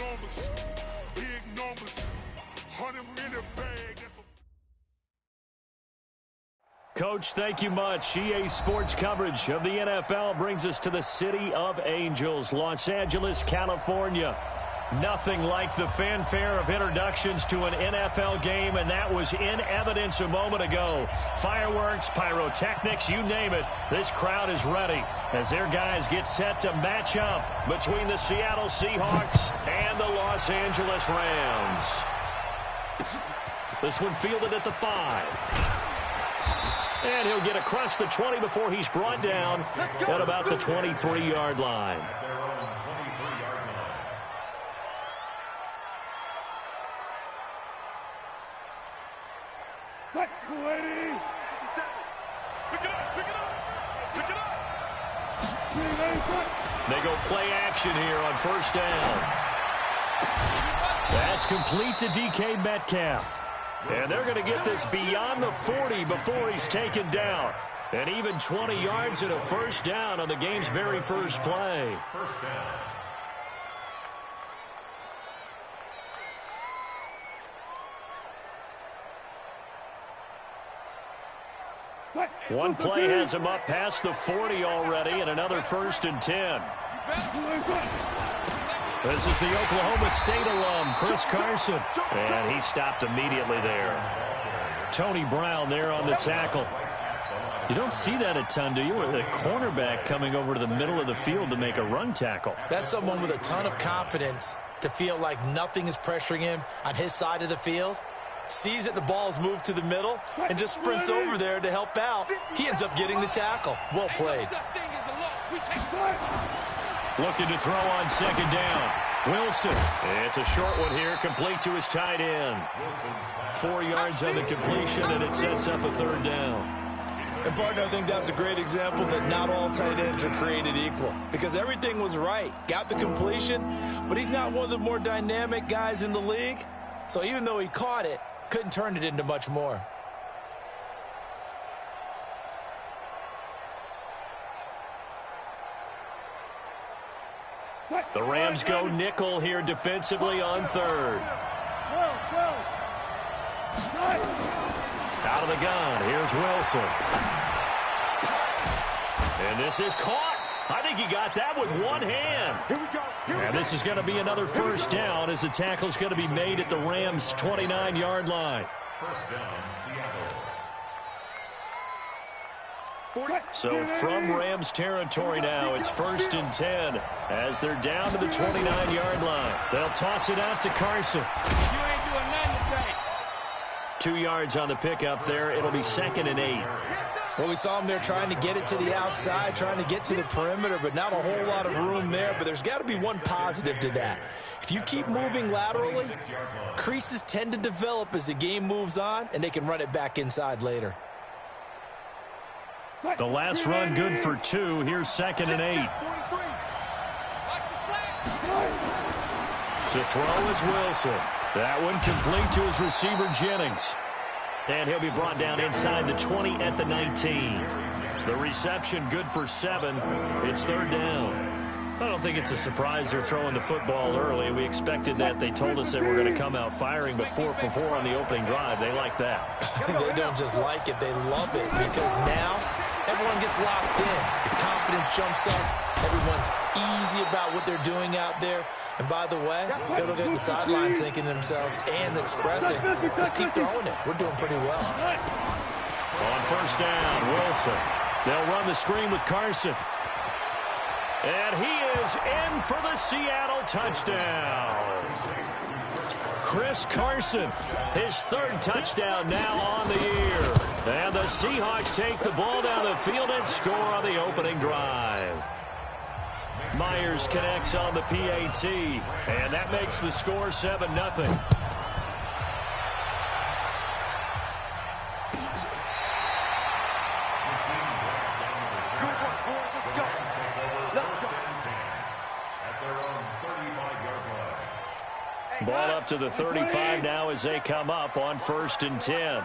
numbers, big numbers, 100-minute bag. Coach, thank you much. EA Sports coverage of the NFL brings us to the City of Angels, Los Angeles, California. Nothing like the fanfare of introductions to an NFL game, and that was in evidence a moment ago. Fireworks, pyrotechnics, you name it. This crowd is ready as their guys get set to match up between the Seattle Seahawks and the Los Angeles Rams. This one fielded at the 5. And he'll get across the 20 before he's brought down at about the 23-yard line. They go play action here on first down. That's complete to DK Metcalf. And they're going to get this beyond the 40 before he's taken down. And even 20 yards and a first down on the game's very first play. First down. One play has him up past the 40 already, and another 1st and 10. This is the Oklahoma State alum, Chris Carson. And he stopped immediately there. Tony Brown there on the tackle. You don't see that a ton, do you? With a cornerback coming over to the middle of the field to make a run tackle. That's someone with a ton of confidence to feel like nothing is pressuring him on his side of the field. Sees that the ball's moved to the middle and just sprints over there to help out. He ends up getting the tackle. Well played. Looking to throw on second down. Wilson. It's a short one here, complete to his tight end. 4 yards on the completion, and it sets up a 3rd down. And, partner, I think that's a great example that not all tight ends are created equal. Because everything was right. Got the completion, but he's not one of the more dynamic guys in the league. So even though he caught it, couldn't turn it into much more. The Rams go nickel here defensively on 3rd. Out of the gun, here's Wilson. And this is caught. I think he got that with one hand. And this is going to be another first down as the tackle's going to be made at the Rams' 29-yard line. First down, Seattle. So from Rams territory now, it's 1st and 10 as they're down to the 29-yard line. They'll toss it out to Carson. You ain't doing nothing today. 2 yards on the pickup there. It'll be 2nd and 8. Well, we saw him there trying to get it to the outside, trying to get to the perimeter, but not a whole lot of room there. But there's got to be one positive to that. If you keep moving laterally, creases tend to develop as the game moves on, and they can run it back inside later. The last run good for 2. Here's 2nd and 8. To throw is Wilson. That one complete to his receiver, Jennings. And he'll be brought down inside the 20 at the 19. The reception good for 7. It's 3rd down. I don't think it's a surprise they're throwing the football early. We expected that. They told us they were going to come out firing, but 4 for 4 on the opening drive. They like that. They don't just like it. They love it because now everyone gets locked in. The confidence jumps up. Everyone's easy about what they're doing out there. And by the way, they look at the sideline thinking to themselves and expressing, let's keep throwing it. We're doing pretty well. On first down, Wilson. They'll run the screen with Carson. And he is in for the Seattle touchdown. Chris Carson, his 3rd touchdown now on the year. And the Seahawks take the ball down the field and score on the opening drive. Myers connects on the PAT, and that makes the score 7-0. Ball up to the 35 now as they come up on 1st and 10.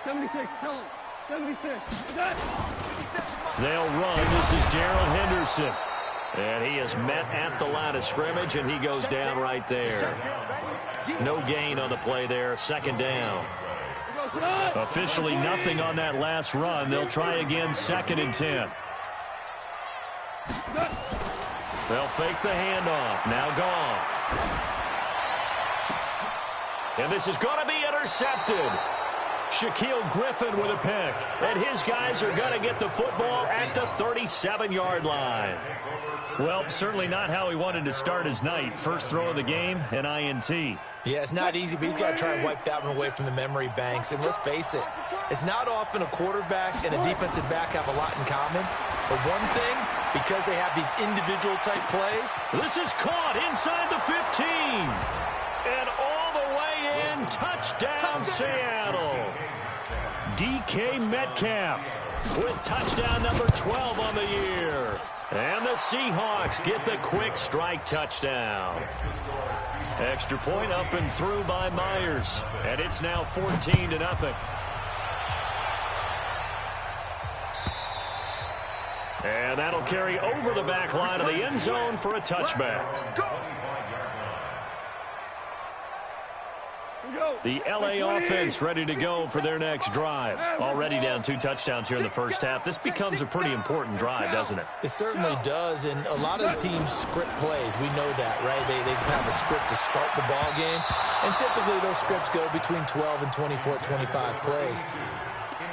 Somebody say, tell him. They'll run. This is Darrell Henderson. And he is met at the line of scrimmage, and he goes down right there. No gain on the play there. Second down. Officially nothing on that last run. They'll try again, 2nd and 10. They'll fake the handoff. Now Goff. And this is going to be intercepted. Shaquille Griffin with a pick. And his guys are going to get the football at the 37-yard line. Well, certainly not how he wanted to start his night. First throw of the game, an INT. Yeah, it's not easy, but he's got to try and wipe that one away from the memory banks. And let's face it, it's not often a quarterback and a defensive back have a lot in common. But one thing, because they have these individual type plays. This is caught inside the 15. And all the way in, touchdown Seattle. DK Metcalf with touchdown number 12 on the year. And the Seahawks get the quick strike touchdown. Extra point up and through by Myers. And it's now 14-0. And that'll carry over the back line of the end zone for a touchback. The LA offense ready to go for their next drive. Already down 2 touchdowns here in the first half. This becomes a pretty important drive, doesn't it? It certainly does, and a lot of the teams script plays. We know that, right? They have a script to start the ball game, and typically those scripts go between 12 and 24, 25 plays.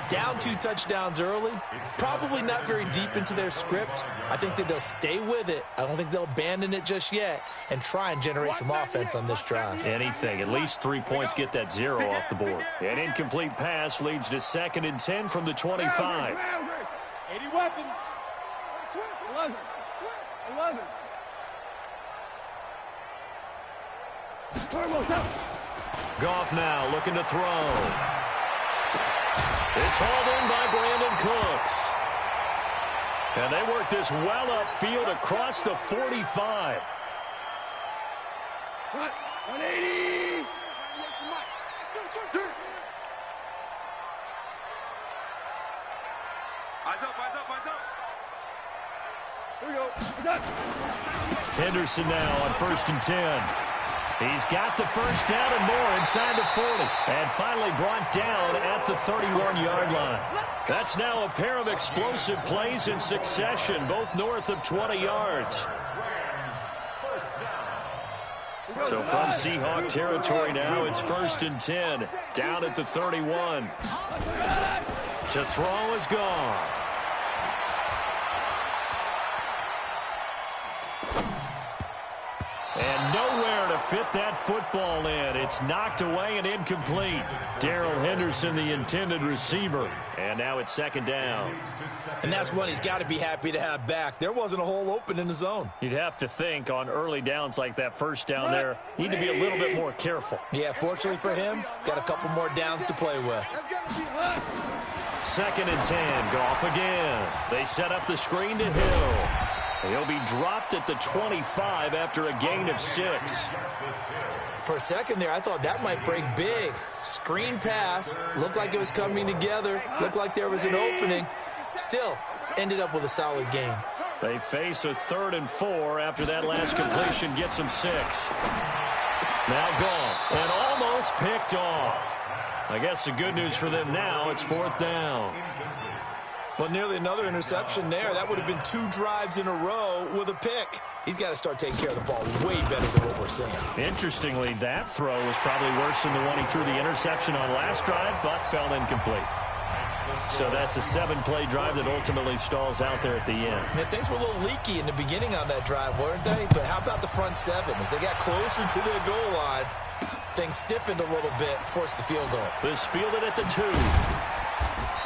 Down 2 touchdowns early, probably not very deep into their script. I think that they'll stay with it. I don't think they'll abandon it just yet and try and generate some offense on this drive. Anything. At least 3 points, get that 0 off the board. An incomplete pass leads to 2nd and 10 from the 25. 80 weapons. 11. Goff now looking to throw. It's hauled in by Brandon Cooks. And they work this well upfield across the 45. 180. Eyes up. Here we go. Henderson now on 1st and 10. He's got the first down and more inside the 40. And finally brought down at the 31-yard line. That's now a pair of explosive plays in succession, both north of 20 yards. So from Seahawk territory now, it's 1st and 10. Down at the 31. To throw is Goff. And nowhere to fit that football in. It's knocked away and incomplete. Darrell Henderson, the intended receiver. And now it's 2nd down. And that's one he's got to be happy to have back. There wasn't a hole open in the zone. You'd have to think on early downs like that first down there, need to be a little bit more careful. Yeah, fortunately for him, got a couple more downs to play with. 2nd and 10, Goff again. They set up the screen to Hill. He'll be dropped at the 25 after a gain of 6. For a second there, I thought that might break big. Screen pass, looked like it was coming together, looked like there was an opening. Still, ended up with a solid gain. They face a 3rd and 4 after that last completion gets them 6. Now Goff, and almost picked off. I guess the good news for them now, it's 4th down. Well, nearly another interception there. That would have been 2 drives in a row with a pick. He's got to start taking care of the ball way better than what we're seeing. Interestingly, that throw was probably worse than the one he threw the interception on last drive, but fell incomplete. So that's a 7-play drive that ultimately stalls out there at the end. Yeah, things were a little leaky in the beginning on that drive, weren't they? But how about the front 7? As they got closer to their goal line, things stiffened a little bit, forced the field goal. This fielded at the 2.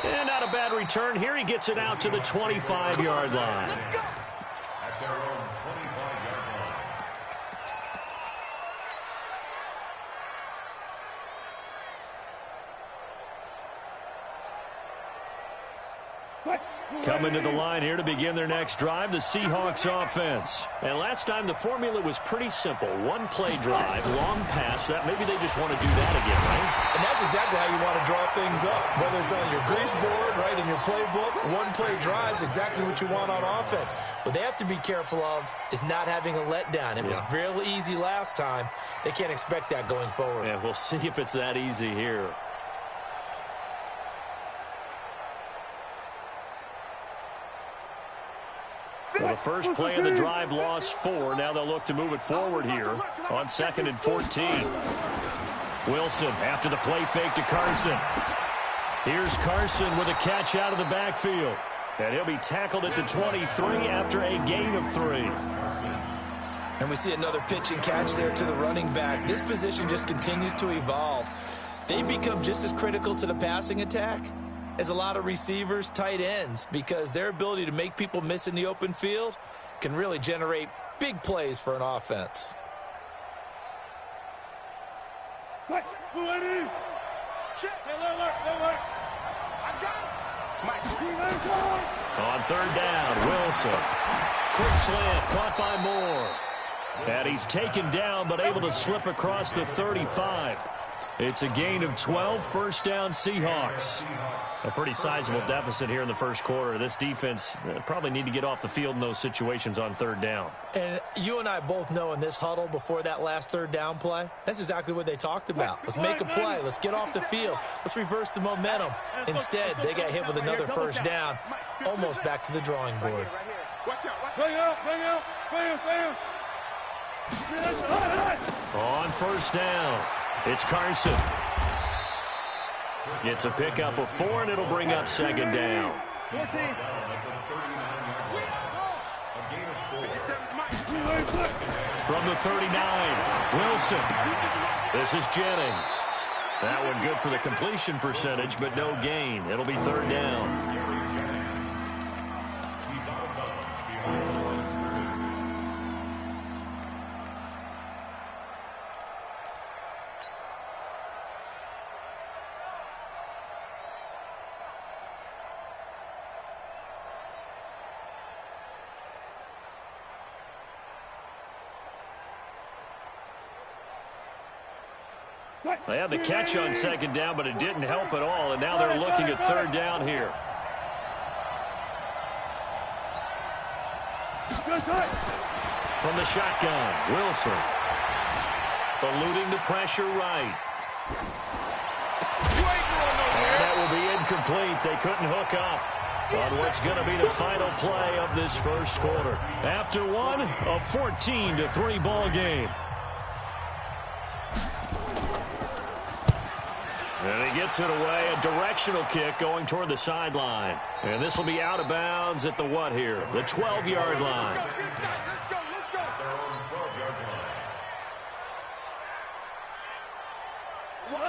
And not a bad return. Here he gets it out to the 25-yard line. At their own 25-yard line. Coming to the line here to begin their next drive, the Seahawks offense. And last time the formula was pretty simple. One play drive, long pass. That maybe they just want to do that again, right? And that's exactly how you want to draw things up. Whether it's on your grease board, right, in your playbook, one play drive is exactly what you want on offense. What they have to be careful of is not having a letdown. It was real easy last time. They can't expect that going forward. Yeah, we'll see if it's that easy here. Well, the first play of the drive lost 4. Now they'll look to move it forward here on 2nd and 14. Wilson after the play fake to Carson. Here's Carson with a catch out of the backfield. And he'll be tackled at the 23 after a gain of 3. And we see another pitch and catch there to the running back. This position just continues to evolve. They become just as critical to the passing attack as a lot of receivers, tight ends, because their ability to make people miss in the open field can really generate big plays for an offense. On 3rd down, Wilson. Quick slant, caught by Moore. And he's taken down, but able to slip across the 35. It's a gain of 12, 1st down Seahawks. A pretty sizable deficit here in the first quarter. This defense probably need to get off the field in those situations on 3rd down. And you and I both know in this huddle before that last 3rd down play, that's exactly what they talked about. Let's make a play. Let's get off the field. Let's reverse the momentum. Instead, they got hit with another 1st down, almost back to the drawing board. On 1st down, it's Carson. Gets a pickup of 4, and it'll bring up 2nd down. From the 39, Wilson. This is Jennings. That one good for the completion percentage, but no gain. It'll be 3rd down. They had the catch on 2nd down, but it didn't help at all, and now they're looking at 3rd down here. From the shotgun, Wilson. Eluding the pressure right. And that will be incomplete. They couldn't hook up on what's going to be the final play of this first quarter. After one, a 14-3 ball game. And he gets it away, a directional kick going toward the sideline. And this will be out of bounds at the what here? The 12-yard line.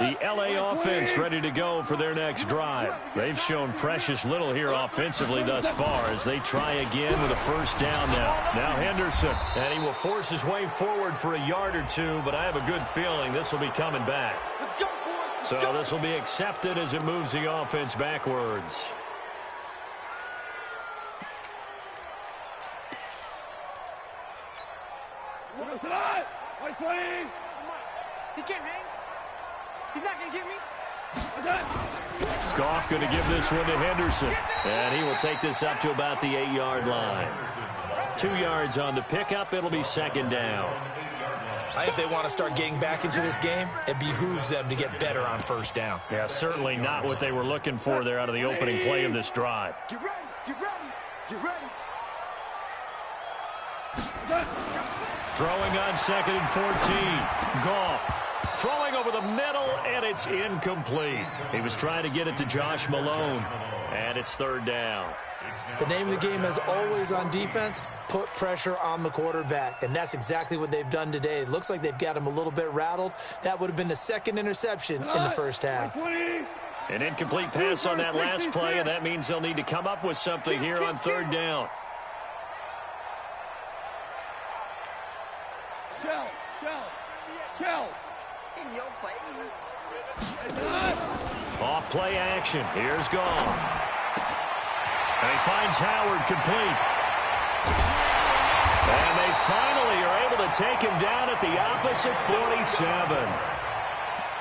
The LA offense ready to go for their next drive. They've shown precious little here offensively thus far as they try again with a 1st down now. Now Henderson, and he will force his way forward for a yard or 2, but I have a good feeling this will be coming back. So this will be accepted as it moves the offense backwards. He can't hang. He's not going to get me. Goff going to give this one to Henderson. And he will take this up to about the 8-yard line. 2 yards on the pickup. It'll be 2nd down. I think they want to start getting back into this game. It behooves them to get better on 1st down. Yeah, certainly not what they were looking for there out of the opening play of this drive. Get ready. Get ready. Get ready. Throwing on 2nd and 14. Goff. Throwing over the middle, and it's incomplete. He was trying to get it to Josh Malone, and it's 3rd down. The name of the game, as always on defense, put pressure on the quarterback, and that's exactly what they've done today. It looks like they've got him a little bit rattled. That would have been the 2nd interception in the 1st half. An incomplete pass on that last play, and that means they'll need to come up with something here on 3rd down. Shell. In your face. Off play action. Here's Goff. And he finds Howard complete. And they finally are able to take him down at the opposite 47.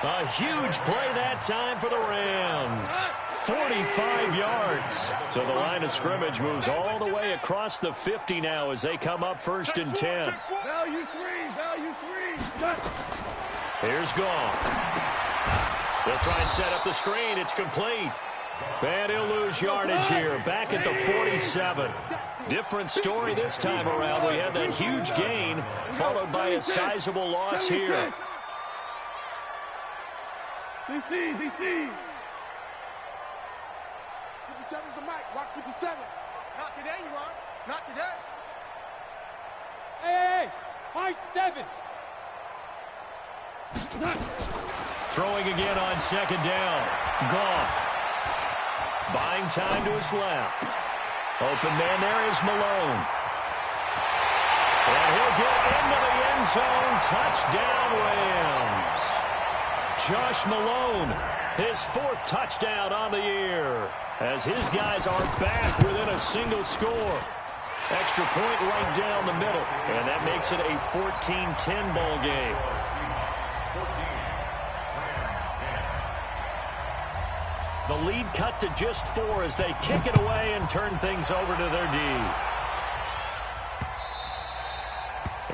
A huge play that time for the Rams. 45 yards. So the line of scrimmage moves all the way across the 50 now as they come up 1st and 10. Value three. Here's Goff. They'll try and set up the screen. It's complete. And he'll lose yardage here. Back at the 47. Different story this time around. We had that huge gain followed by a sizable loss here. DC. 57's the mic. Watch 57. Not today, you are. Not today. Hey. High 7. Throwing again on 2nd down. Goff. Buying time to his left. Open man there is Malone. And he'll get into the end zone. Touchdown, Rams. Josh Malone, his 4th touchdown on the year, as his guys are back within a single score. Extra point right down the middle, and that makes it a 14-10 ball game. The lead cut to just 4 as they kick it away and turn things over to their D.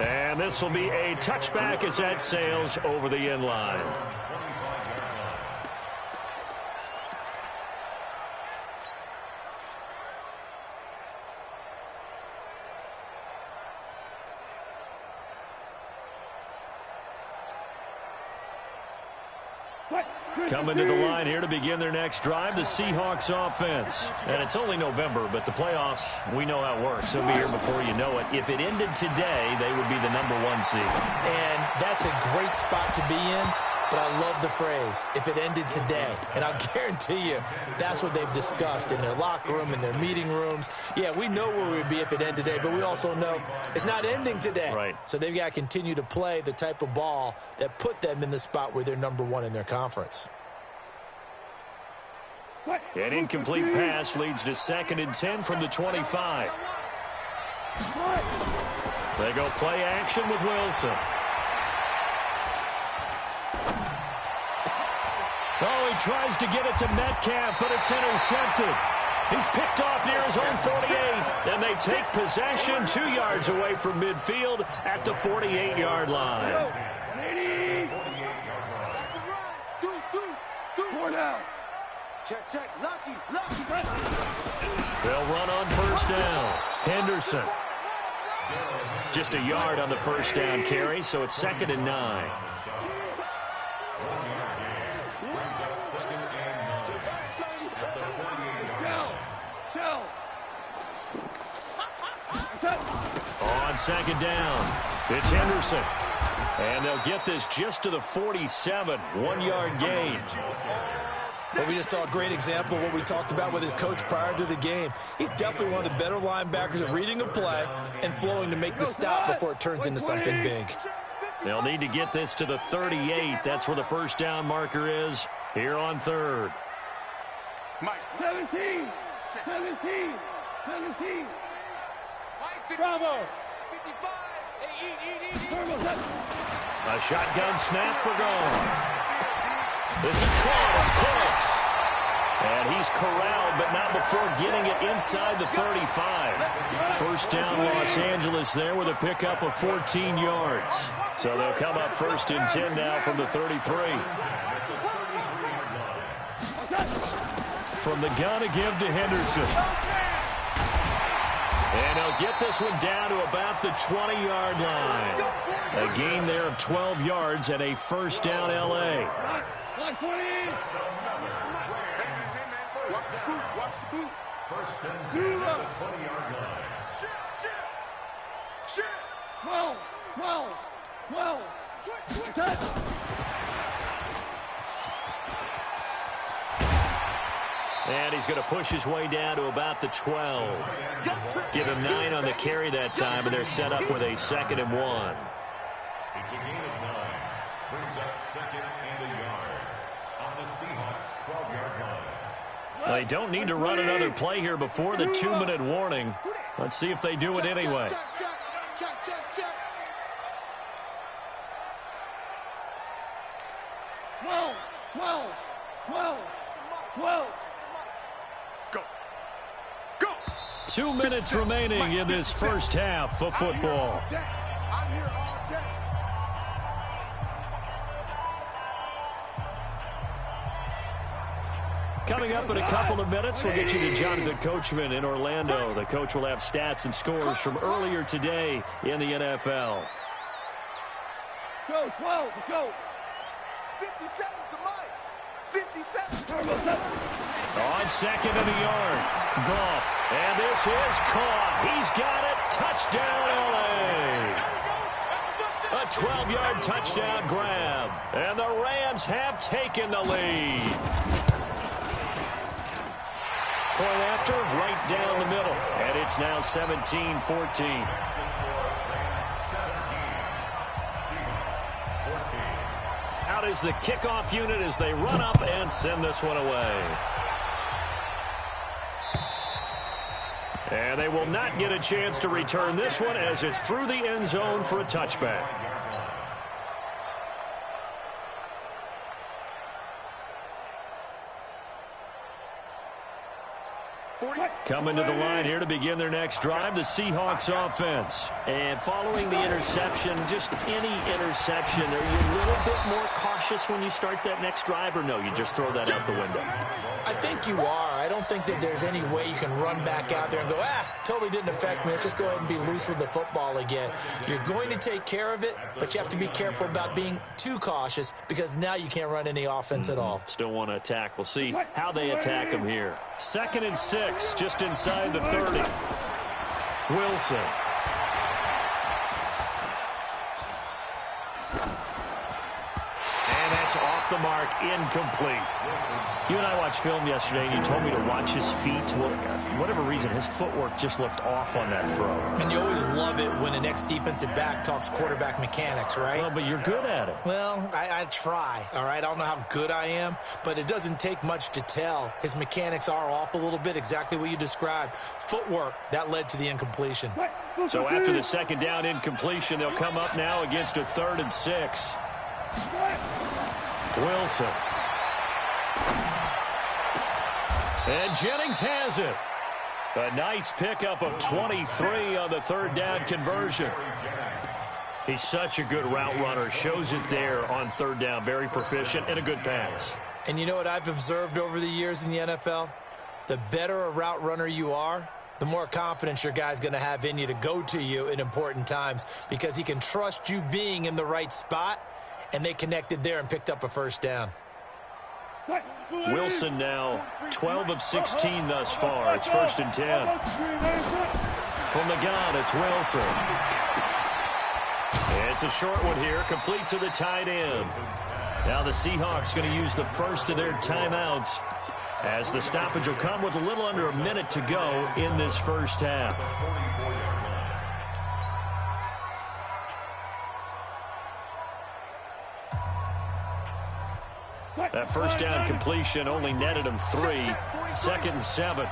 And this will be a touchback as that sails over the end line. Coming to the line here to begin their next drive, the Seahawks offense. And it's only November, but the playoffs, we know how it works. They'll be here before you know it. If it ended today, they would be the #1 seed. And that's a great spot to be in, but I love the phrase, if it ended today. And I'll guarantee you, that's what they've discussed in their locker room, in their meeting rooms. Yeah, we know where we would be if it ended today, but we also know it's not ending today. Right. So they've got to continue to play the type of ball that put them in the spot where they're #1 in their conference. An incomplete pass leads to 2nd and 10 from the 25. They go play action with Wilson. Oh, he tries to get it to Metcalf, but it's intercepted. He's picked off near his own 48, and they take possession 2 yards away from midfield at the 48-yard line. Check. Lucky. They'll run on 1st down. Henderson. Just a yard on the 1st down carry, so it's 2nd and 9. On 2nd down, it's Henderson. And they'll get this just to the 47, 1-yard gain. But we just saw a great example of what we talked about with his coach prior to the game. He's definitely one of the better linebackers at reading a play and flowing to make the stop before it turns into something big. They'll need to get this to the 38. That's where the 1st down marker is here on 3rd. 17. Bravo. 55. A shotgun snap for Goff. This is caught. It's close. And he's corralled, but not before getting it inside the 35. 1st down Los Angeles there with a pickup of 14 yards. So they'll come up 1st and 10 now from the 33. From the gun to give to Henderson. And he'll get this one down to about the 20-yard line. A gain there of 12 yards and a 1st down L.A. Watch the boot. 1st and 10 at the 20-yard line. Shit. Well. And he's going to push his way down to about the 12. Give him 9 on the carry that time, and they're set up with a 2nd and 1. It's a gain of 9. Brings up 2nd and a yard on the Seahawks 12-yard line. They don't need to run another play here before the 2-minute warning. Let's see if they do it anyway. Go. Go. 2 minutes remaining in this first half of football. I'm here all day. Coming up in a couple of minutes, we'll get you to Jonathan Coachman in Orlando. The coach will have stats and scores from earlier today in the NFL. Go, 12, go. 57's the mic. 57. On second and a yard, Goff. And this is caught. He's got it. Touchdown, L.A. A 12-yard touchdown grab. And the Rams have taken the lead. Point after, right down the middle. And it's now 17-14. Out is the kickoff unit as they run up and send this one away. And they will not get a chance to return this one as it's through the end zone for a touchback. Coming to the line here to begin their next drive, the Seahawks offense. And following the interception, just any interception, are you a little bit more cautious when you start that next drive, or no, you just throw that out the window? I think you are. I don't think that there's any way you can run back out there and go, totally didn't affect me. Let's just go ahead and be loose with the football again. You're going to take care of it, but you have to be careful about being too cautious because now you can't run any offense at all. Still want to attack. We'll see how they attack them here. 2nd and 6, just inside the 30. Wilson. And that's off the mark, incomplete. You and I watched film yesterday, and you told me to watch his feet. Well, for whatever reason, his footwork just looked off on that throw. And you always love it when an ex-defensive back talks quarterback mechanics, right? Well, but you're good at it. Well, I try, all right? I don't know how good I am, but it doesn't take much to tell. His mechanics are off a little bit, exactly what you described. Footwork, that led to the incompletion. So after the second down incompletion, they'll come up now against a 3rd and 6. Wilson. And Jennings has it. A nice pickup of 23 on the 3rd down conversion. He's such a good route runner. Shows it there on 3rd down. Very proficient and a good pass. And you know what I've observed over the years in the NFL? The better a route runner you are, the more confidence your guy's going to have in you to go to you in important times because he can trust you being in the right spot, and they connected there and picked up a 1st down. Wilson now 12 of 16 thus far. It's 1st and 10. From the gun, it's Wilson. It's a short one here, complete to the tight end. Now the Seahawks going to use the first of their timeouts as the stoppage will come with a little under a minute to go in this first half. That 1st down completion only netted him 3. 2nd and 7.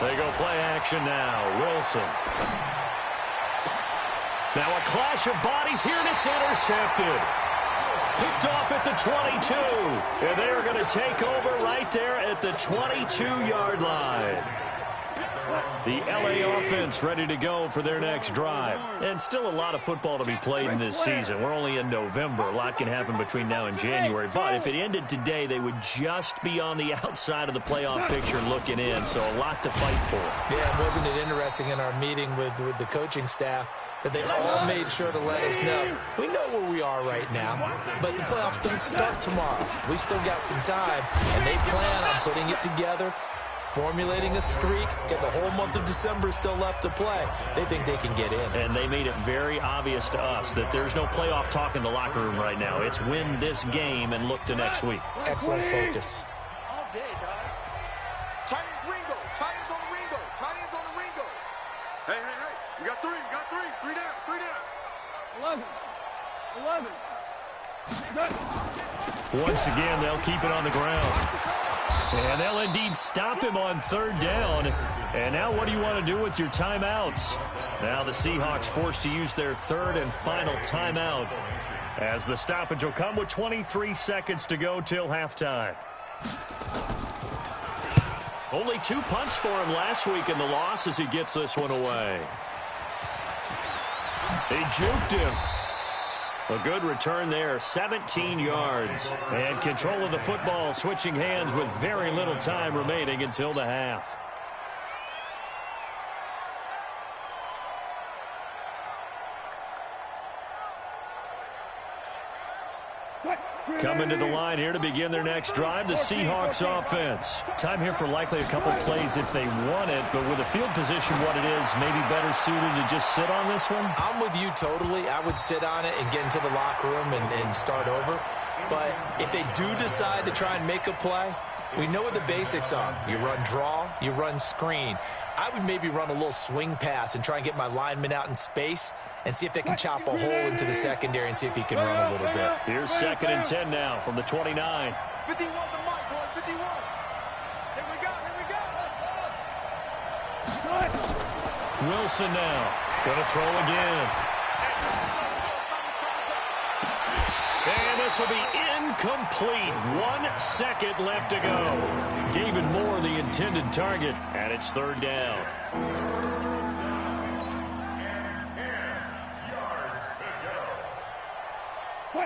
They go play action now. Wilson. Now a clash of bodies here, and it's intercepted. Picked off at the 22. And they are going to take over right there at the 22-yard line. The L.A. offense ready to go for their next drive. And still a lot of football to be played in this season. We're only in November. A lot can happen between now and January. But if it ended today, they would just be on the outside of the playoff picture looking in. So a lot to fight for. Yeah, wasn't it interesting in our meeting with the coaching staff that they all made sure to let us know, we know where we are right now, but the playoffs don't start tomorrow. We still got some time, and they plan on putting it together, formulating a streak, get the whole month of December still left to play. They think they can get in. And they made it very obvious to us that there's no playoff talk in the locker room right now. It's win this game and look to next week. Excellent focus. All day, guys. Tight ends Ringo. Tight ends on the Ringo. Tight ends on the Ringo. Hey. You got 3. You got 3. 3 down. 3 down. 11. Once again, they'll keep it on the ground. And they'll indeed stop him on third down. And now what do you want to do with your timeouts? Now the Seahawks forced to use their third and final timeout, as the stoppage will come with 23 seconds to go till halftime. Only 2 punts for him last week in the loss as he gets this one away. They juked him. A good return there, 17 yards. And control of the football switching hands with very little time remaining until the half. Coming to the line here to begin their next drive, the Seahawks offense. Time here for likely a couple plays if they want it, but with the field position what it is, maybe better suited to just sit on this one? I'm with you totally. I would sit on it and get into the locker room and start over. But if they do decide to try and make a play, we know what the basics are. You run draw, you run screen. I would maybe run a little swing pass and try and get my lineman out in space and see if they can chop a hole into the secondary and see if he can run a little bit. Here's 2nd and 10 now from the 29. 51 to Mike, boys, 51. Here we go, here we go. Wilson now. Going to throw again. And this will be incomplete. 1 second left to go. David Moore, the intended target, and it's third down.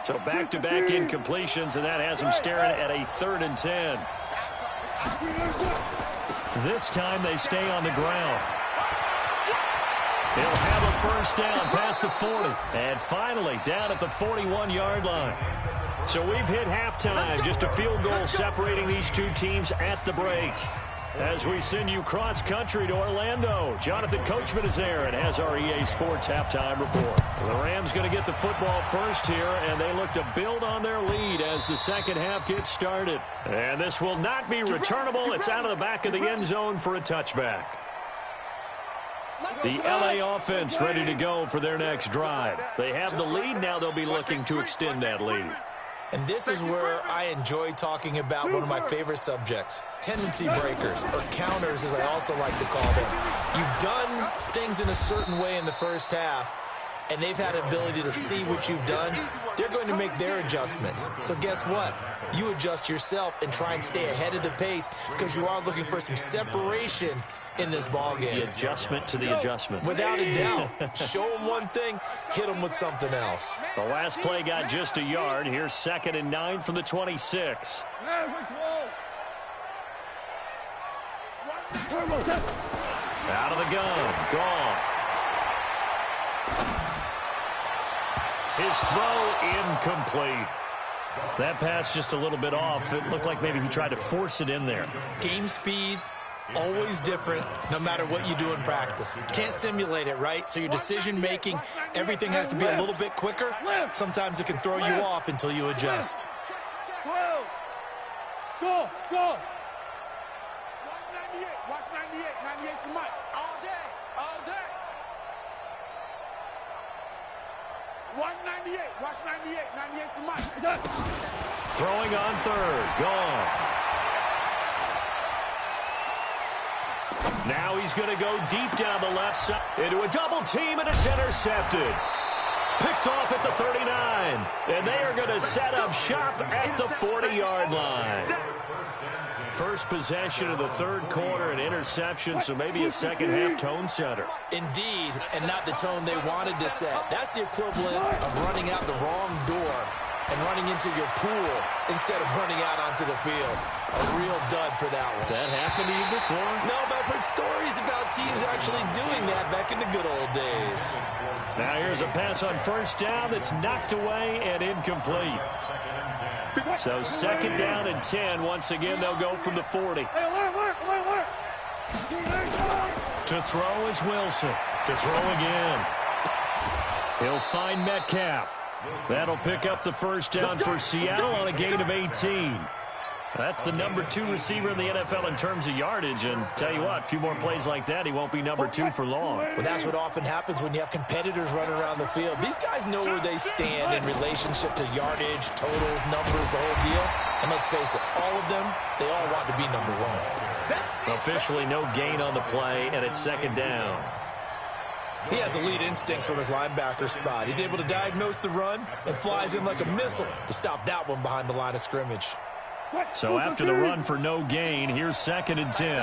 So back-to-back incompletions, and that has him staring at a 3rd and 10. This time they stay on the ground. He'll have a first down past the 40. And finally down at the 41-yard line. So we've hit halftime. Just a field goal separating these two teams at the break. As we send you cross-country to Orlando, Jonathan Coachman is there and has our EA Sports halftime report. The Rams going to get the football first here, and they look to build on their lead as the second half gets started. And this will not be returnable. It's out of the back of the end zone for a touchback. The LA offense ready to go for their next drive. They have the lead. Now they'll be looking to extend that lead. And this is where I enjoy talking about one of my favorite subjects, tendency breakers, or counters as I also like to call them. You've done things in a certain way in the first half, and they've had an ability to see what you've done. They're going to make their adjustments. So guess what? You adjust yourself and try and stay ahead of the pace because you are looking for some separation in this ballgame. The adjustment to the adjustment. Without a doubt. Show them one thing, hit them with something else. The last play got just a yard. Here's 2nd and 9 from the 26. Out of the gun. Goff. His throw incomplete. That pass just a little bit off. It looked like maybe he tried to force it in there. Game speed, always different, no matter what you do in practice. You can't simulate it, right? So your decision-making, everything has to be a little bit quicker. Sometimes it can throw you off until you adjust. Go, go. 198, watch 98, 98 to Mike. All day, all day. 198, watch 98, 98 to Mike. Throwing on third, Goff. Now he's going to go deep down the left side into a double team, and it's intercepted. Picked off at the 39, and they are going to set up shop at the 40-yard line. First possession of the third quarter, an interception, so maybe a second-half tone setter. Indeed, and not the tone they wanted to set. That's the equivalent of running out the wrong door and running into your pool instead of running out onto the field. A real dud for that one. Has that happened to you before? No, but I've heard stories about teams actually doing that back in the good old days. Now here's a pass on first down that's knocked away and incomplete. So 2nd down and 10. Once again, they'll go from the 40. To throw is Wilson. To throw again. He'll find Metcalf. That'll pick up the first down for Seattle on a gain of 18. That's the number 2 receiver in the NFL in terms of yardage, and tell you what, a few more plays like that, he won't be number 2 for long. Well, that's what often happens when you have competitors running around the field. These guys know where they stand in relationship to yardage, totals, numbers, the whole deal. And let's face it, all of them, they all want to be number one. Officially no gain on the play, and it's second down. He has elite instincts from his linebacker spot. He's able to diagnose the run and flies in like a missile to stop that one behind the line of scrimmage. So after the run for no gain, here's second and 10.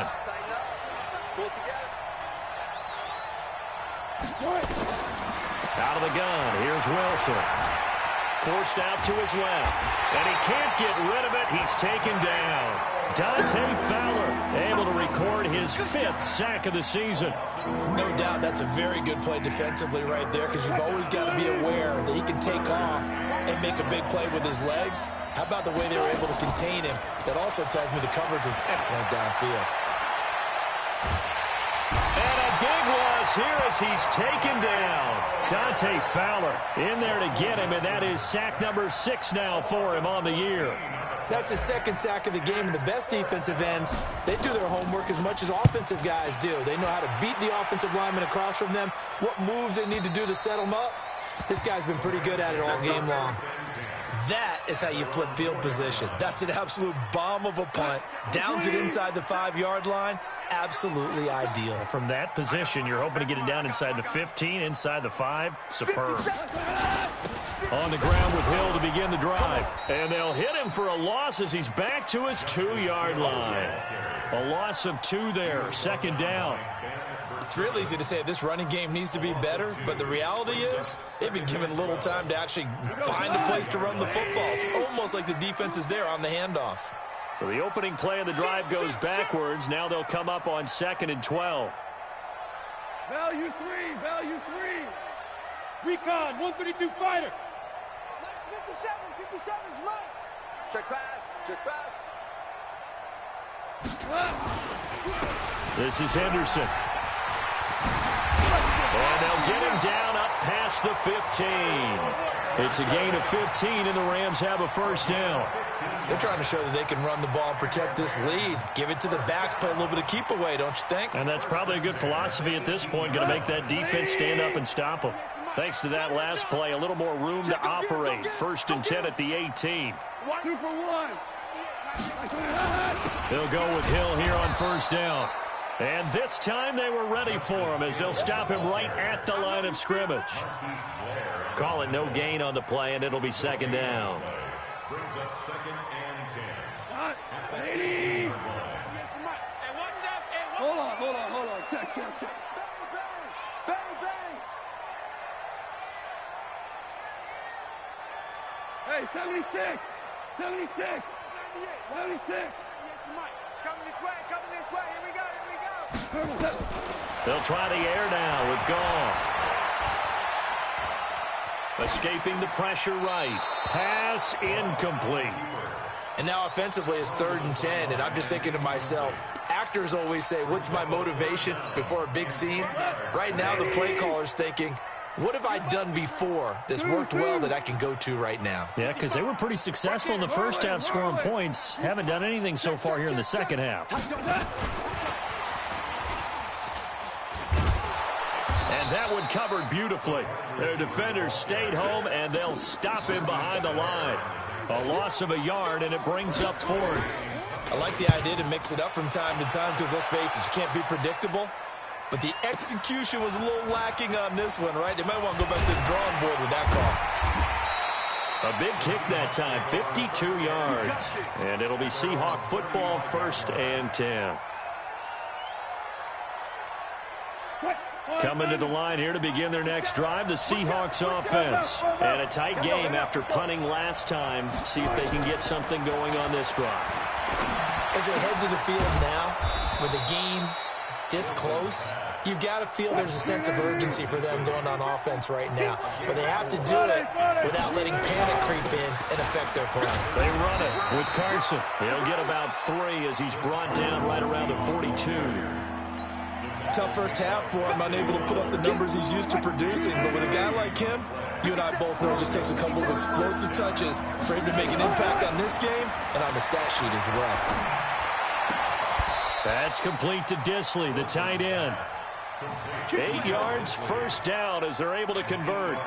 Out of the gun, here's Wilson. Forced out to his left, and he can't get rid of it. He's taken down. Dante Fowler able to record his 5th sack of the season. No doubt that's a very good play defensively right there, because you've always got to be aware that he can take off and make a big play with his legs. How about the way they were able to contain him? That also tells me the coverage was excellent downfield. And a big loss here as he's taken down. Dante Fowler in there to get him, and that is sack number 6 now for him on the year. That's his 2nd sack of the game, and the best defensive ends, they do their homework as much as offensive guys do. They know how to beat the offensive lineman across from them, what moves they need to do to set them up. This guy's been pretty good at it all game long. That is how you flip field position. That's an absolute bomb of a punt. Downs it inside the 5-yard line. Absolutely ideal. From that position, you're hoping to get it down inside the 15, inside the 5. Superb. On the ground with Hill to begin the drive. And they'll hit him for a loss as he's back to his 2-yard line. A loss of 2 there, second down. It's real easy to say this running game needs to be better, but the reality is they've been given little time to actually find a place to run the football. It's almost like the defense is there on the handoff. So the opening play of the drive goes backwards. Now they'll come up on 2nd and 12. Value 3, value 3. Recon, 132 fighter. 57's right. Check pass, check pass. This is Henderson. And they'll get him down up past the 15. It's a gain of 15, and the Rams have a first down. They're trying to show that they can run the ball and protect this lead. Give it to the backs, play a little bit of keep away, don't you think? And that's probably a good philosophy at this point, going to make that defense stand up and stop them. Thanks to that last play, a little more room to operate. 1st and 10 at the 18. 2 for 1. They'll go with Hill here on first down. And this time they were ready for him as they'll stop him right at the line of scrimmage. Call it no gain on the play, and it'll be second down. Brings up 2nd and 10. 80. Hold on. Check. Bang, bang. Hey, 76. 76. 76. Coming this way. Here we go. They'll try the air now with Goff. Escaping the pressure right. Pass incomplete. And now offensively it's 3rd and 10, and I'm just thinking to myself, actors always say, what's my motivation before a big scene? Right now the play caller's thinking, what have I done before that's worked well that I can go to right now? Yeah, because they were pretty successful in the first half scoring points. Haven't done anything so far here in the second half. And that one covered beautifully. Their defenders stayed home, and they'll stop him behind the line. A loss of a yard, and it brings up 4th. I like the idea to mix it up from time to time because, let's face it, you can't be predictable. But the execution was a little lacking on this one, right? They might want to go back to the drawing board with that call. A big kick that time, 52 yards. And it'll be Seahawk football, 1st and 10. Coming to the line here to begin their next drive, the Seahawks offense. And a tight game after punting last time. See if they can get something going on this drive. As they head to the field now, with the game this close, you've got to feel there's a sense of urgency for them going on offense right now. But they have to do it without letting panic creep in and affect their play. They run it with Carson. He'll get about 3 as he's brought down right around the 42. Tough first half for him, unable to put up the numbers he's used to producing. But with a guy like him, you and I both know it just takes a couple of explosive touches for him to make an impact on this game and on the stat sheet as well. That's complete to Disley, the tight end. 8 yards, first down as they're able to convert.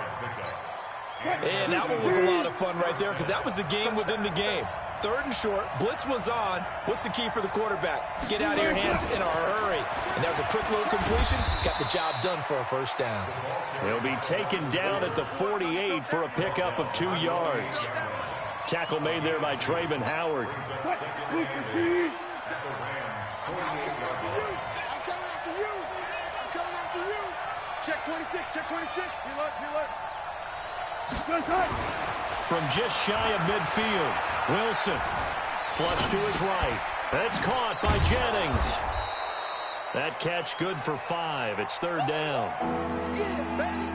And that one was a lot of fun right there because that was the game within the game. 3rd and short. Blitz was on. What's the key for the quarterback? Get out of your hands in a hurry. And that was a quick little completion. Got the job done for a 1st down. He'll be taken down at the 48 for a pickup of 2 yards. Tackle made there by Trayvon Howard. I'm coming after you. I'm coming after you. Check 26, check 26. Heel up. From just shy of midfield, Wilson. Flush to his right. That's caught by Jennings. That catch good for 5. It's 3rd down. Yeah, baby.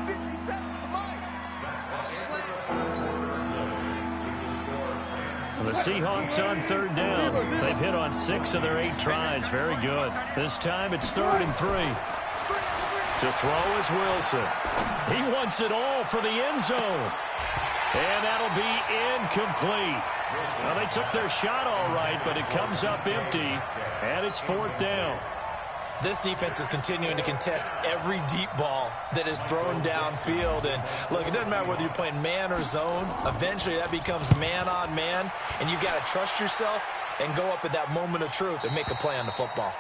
57 for Mike. The Seahawks on 3rd down. They've hit on 6 of their 8 tries. Very good. This time it's 3rd and 3. To throw is Wilson. He wants it all for the end zone. And that'll be incomplete. Well, they took their shot all right, but it comes up empty, and it's 4th down. This defense is continuing to contest every deep ball that is thrown downfield. And, look, it doesn't matter whether you're playing man or zone. Eventually, that becomes man on man, and you've got to trust yourself and go up at that moment of truth and make a play on the football.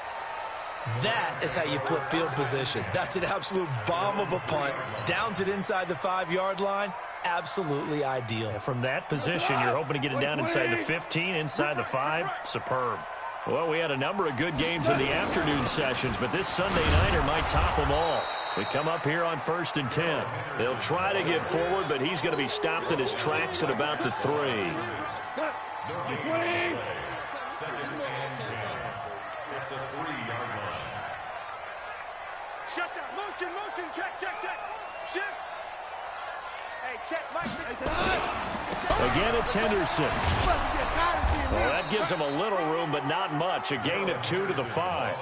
That is how you flip field position. That's an absolute bomb of a punt. Downs it inside the 5-yard line. Absolutely ideal. From that position, you're hoping to get it down inside the 15, inside the 5. Superb. Well, we had a number of good games in the afternoon sessions, but this Sunday nighter might top them all. We come up here on 1st and 10. They'll try to get forward, but he's going to be stopped in his tracks at about the 3. 2nd and 10. It's a 3-yard line. Shut down. Motion. Check. Shift. Hey, check, Mike. Again, it's Henderson. Well, that gives him a little room, but not much. A gain of 2 to the 5.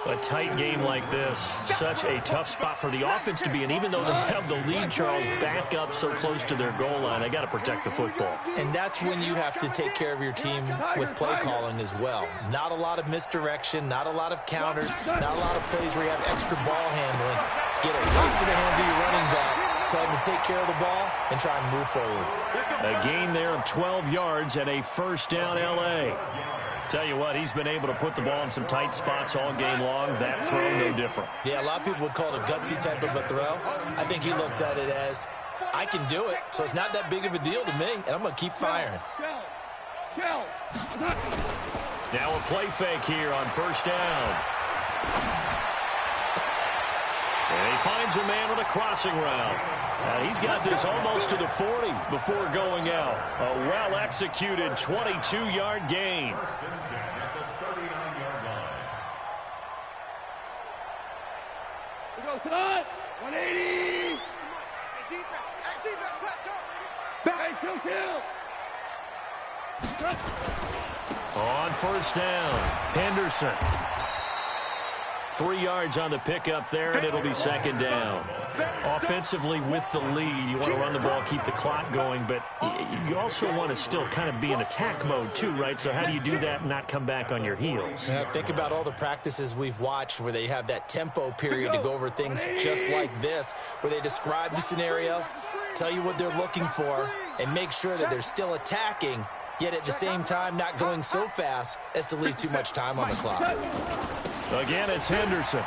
A tight game like this, such a tough spot for the offense to be in. Even though they have the lead, Charles, back up so close to their goal line, they got to protect the football. And that's when you have to take care of your team with play calling as well. Not a lot of misdirection, not a lot of counters, not a lot of plays where you have extra ball handling. Get it right to the hands of your running back. Tell him to take care of the ball and try and move forward. A gain there of 12 yards and a 1st down L.A. Tell you what, he's been able to put the ball in some tight spots all game long. That throw, no different. Yeah, a lot of people would call it a gutsy type of a throw. I think he looks at it as, I can do it, so it's not that big of a deal to me, and I'm going to keep firing. Now a play fake here on 1st down. And he finds a man on a crossing route. He's got this almost to the 40 before going out. A well-executed 22-yard gain. 1st and 10 at the 39-yard line. We go tonight. 180. Hey, defense, let's go. Back, kill. On 1st down, Henderson. 3 yards on the pickup there, and it'll be 2nd down. Offensively with the lead, you want to run the ball, keep the clock going, but you also want to still kind of be in attack mode too, right? So how do you do that and not come back on your heels? Think about all the practices we've watched where they have that tempo period to go over things just like this, where they describe the scenario, tell you what they're looking for, and make sure that they're still attacking, yet at the same time not going so fast as to leave too much time on the clock. Again, it's Henderson.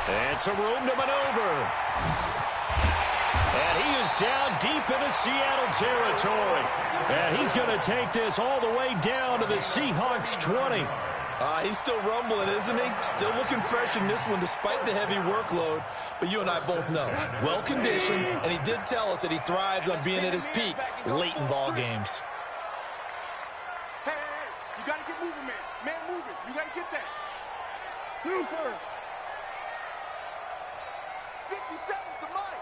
And some room to maneuver. And he is down deep into Seattle territory. And he's going to take this all the way down to the Seahawks 20. He's still rumbling, isn't he? Still looking fresh in this one despite the heavy workload. But you and I both know, well-conditioned, and he did tell us that he thrives on being at his peak late in ball games. Hey, you got to get moving, man. Man moving. You got to get that. Super. 57's the mic.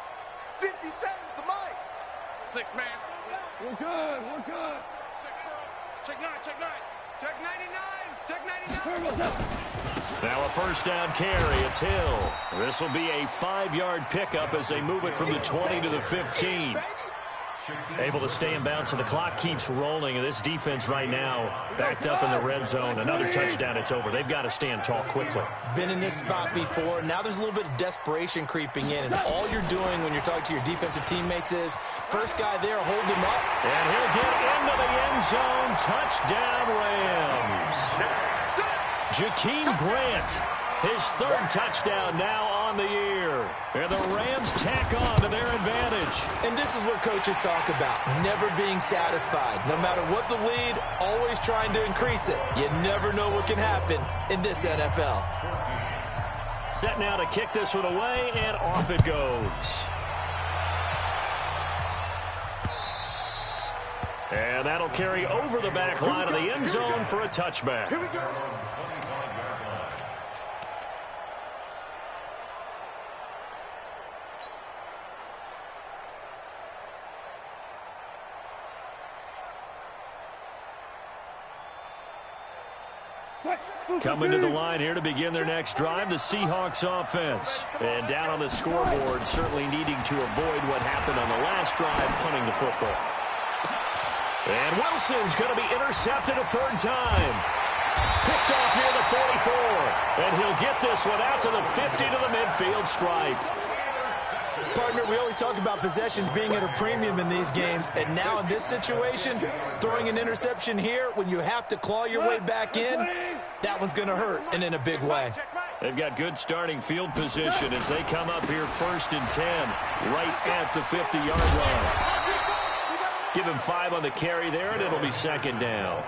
57's the mic. 6 man. We're good. Check first. Check 9. Check 99. Check 99. Now a 1st down carry. It's Hill. This will be a 5-yard pickup as they move it from the 20 to the 15. Able to stay in bounds, so the clock keeps rolling. And this defense right now backed up in the red zone. Another touchdown, it's over. They've got to stand tall quickly. Been in this spot before. Now there's a little bit of desperation creeping in. And all you're doing when you're talking to your defensive teammates is, first guy there, hold him up. And he'll get into the end zone. Touchdown, Rams. Jakeem Grant, his third touchdown now on the year. And the Rams tack on to their advantage. And this is what coaches talk about, never being satisfied. No matter what the lead, always trying to increase it. You never know what can happen in this NFL. Set now to kick this one away, and off it goes. And that'll carry over the back line of the end zone for a touchback. Here we go. Coming to the line here to begin their next drive, the Seahawks offense. And down on the scoreboard, certainly needing to avoid what happened on the last drive, punting the football. And Wilson's going to be intercepted a third time. Picked off near the 44. And he'll get this one out to the 50 to the midfield stripe. Partner, we always talk about possessions being at a premium in these games, and now in this situation, throwing an interception here when you have to claw your way back in, that one's going to hurt, and in a big way. They've got good starting field position as they come up here 1st and 10, right at the 50-yard line. Give him 5 on the carry there, and it'll be 2nd down.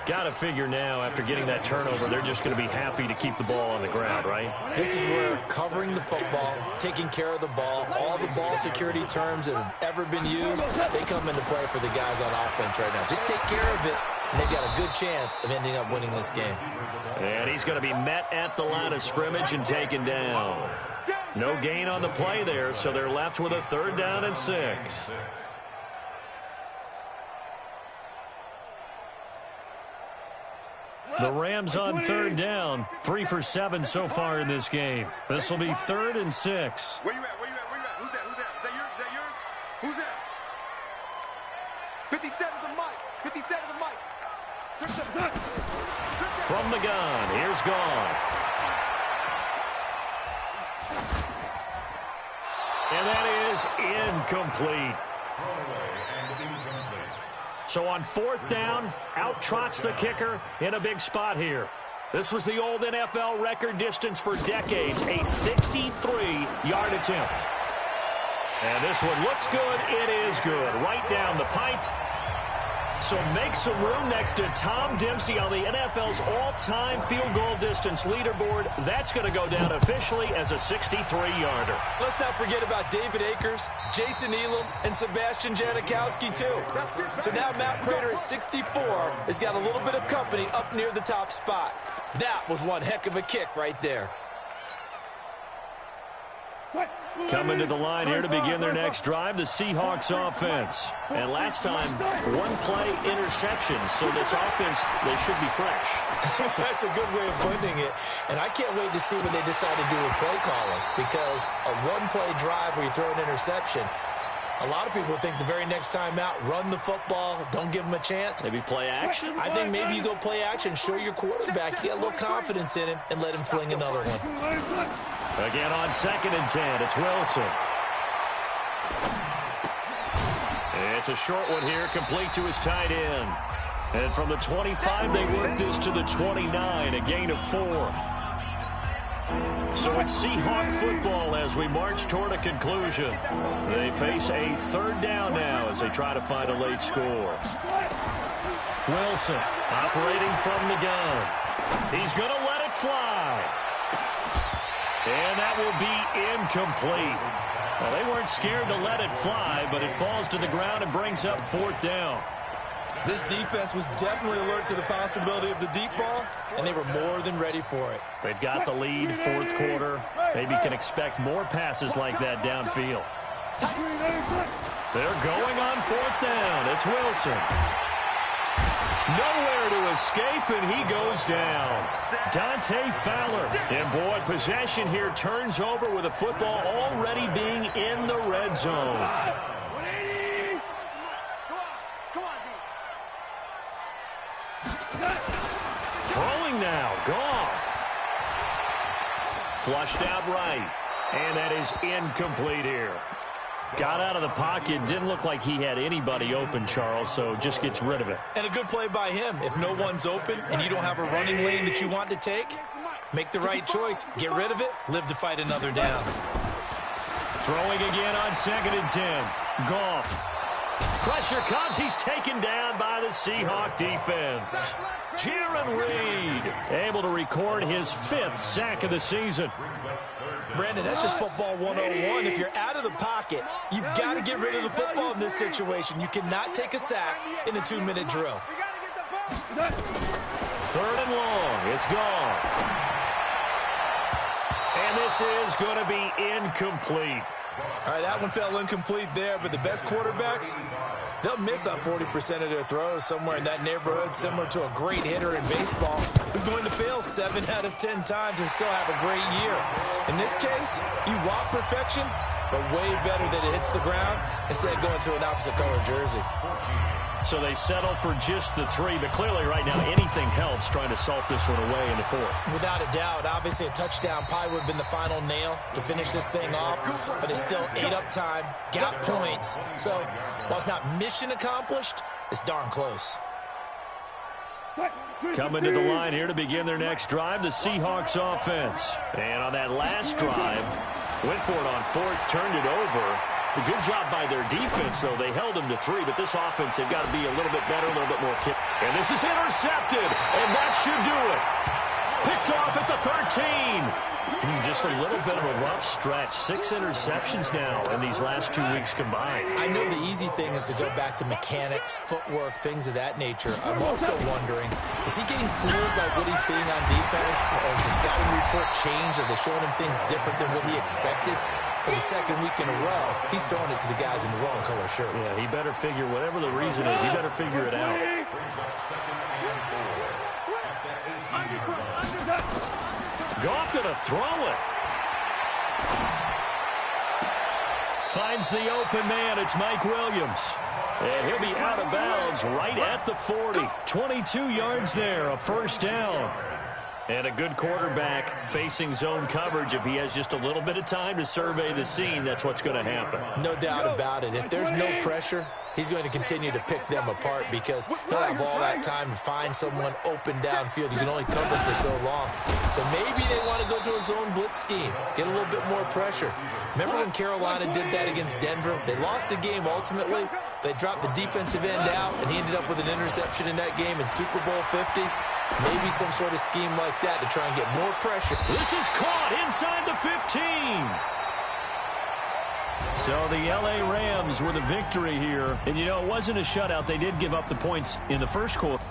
Got to figure now, after getting that turnover, they're just going to be happy to keep the ball on the ground, right? This is where covering the football, taking care of the ball, all the ball security terms that have ever been used, they come into play for the guys on offense right now. Just take care of it, and they've got a good chance of ending up winning this game. And he's going to be met at the line of scrimmage and taken down. No gain on the play there, so they're left with a 3rd down and 6. The Rams on 3rd down, 3 for 7 so far in this game. This will be 3rd and 6. Where you at? Where you at? Where you at? Who's that? Who's that? Is that yours? Is that yours? Who's that? 57's the mic. 57's the mic. Strip the gun. From the gun, here's Goff. And that is incomplete. So on 4th down, out trots the kicker in a big spot here. This was the old NFL record distance for decades, a 63-yard attempt. And this one looks good. It is good. Right down the pipe. So make some room next to Tom Dempsey on the NFL's all-time field goal distance leaderboard. That's going to go down officially as a 63-yarder. Let's not forget about David Akers, Jason Elam, and Sebastian Janikowski, too. So now Matt Prater at 64 has got a little bit of company up near the top spot. That was one heck of a kick right there. Coming to the line here to begin their next drive, the Seahawks offense. And last time, 1-play interception. So this offense, they should be fresh. That's a good way of putting it. And I can't wait to see what they decide to do with play calling. Because a 1-play drive where you throw an interception, a lot of people think the very next time out, run the football, don't give them a chance. Maybe play action? I think maybe you go play action, show your quarterback, get a little confidence in him, and let him fling another one. Again on 2nd and 10, it's Wilson. It's a short one here, complete to his tight end. And from the 25, they work this to the 29, a gain of 4. So it's Seahawk football as we march toward a conclusion. They face a 3rd down now as they try to find a late score. Wilson operating from the gun. He's going to let it fly. And that will be incomplete. Well, they weren't scared to let it fly, but it falls to the ground and brings up 4th down. This defense was definitely alert to the possibility of the deep ball, and they were more than ready for it. They've got the lead, 4th quarter. Maybe can expect more passes like that downfield. They're going on 4th down. It's Wilson. Nowhere to escape, and he goes down. Dante Fowler. And, boy, possession here turns over with the football already being in the red zone. Throwing now, Goff. Flushed out right, and that is incomplete here. Got out of the pocket, didn't look like he had anybody open, Charles, so just gets rid of it. And a good play by him. If no one's open and you don't have a running lane that you want to take, make the right choice. Get rid of it, live to fight another down. Throwing again on 2nd and 10. Goff. Pressure comes. He's taken down by the Seahawk defense. Jaron Reed able to record his 5th sack of the season. Brandon, that's just football 101. If you're out of the pocket, you've got to get rid of the football in this situation. You cannot take a sack in a 2-minute drill. 3rd and long. It's gone. And this is going to be incomplete. All right, that one fell incomplete there, but the best quarterbacks, they'll miss on 40% of their throws, somewhere in that neighborhood, similar to a great hitter in baseball who's going to fail 7 out of 10 times and still have a great year. In this case, you want perfection, but way better that it hits the ground instead of going to an opposite color jersey. So they settle for just the 3, but clearly right now anything helps trying to salt this one away in the 4th. Without a doubt, obviously a touchdown probably would have been the final nail to finish this thing off, but it's still ate up time, got points. So while it's not mission accomplished, it's darn close. Coming to the line here to begin their next drive, the Seahawks offense. And on that last drive, went for it on 4th, turned it over. A good job by their defense, though. They held them to 3, but this offense, they've got to be a little bit better, a little bit more kick. And this is intercepted, and that should do it. Picked off at the 13. Just a little bit of a rough stretch. 6 interceptions now in these last 2 weeks combined. I know the easy thing is to go back to mechanics, footwork, things of that nature. I'm also wondering, is he getting fooled by what he's seeing on defense? Has the scouting report changed? Are they showing him things different than what he expected? For the 2nd week in a row, he's throwing it to the guys in the wrong color shirts. Yeah, he better figure, whatever the reason is, he better figure it out. Goff going to throw it. Finds the open man. It's Mike Williams. And he'll be out of bounds right at the 40. 22 yards there, a 1st down. And a good quarterback facing zone coverage. If he has just a little bit of time to survey the scene, that's what's going to happen. No doubt about it. If there's no pressure, he's going to continue to pick them apart because he'll have all that time to find someone open downfield. You can only cover for so long. So maybe they want to go to a zone blitz scheme, get a little bit more pressure. Remember when Carolina did that against Denver? They lost the game ultimately. They dropped the defensive end out, and he ended up with an interception in that game in Super Bowl 50. Maybe some sort of scheme like that to try and get more pressure. This is caught inside the 15. So the L.A. Rams with a victory here. And, you know, it wasn't a shutout. They did give up the points in the 1st quarter.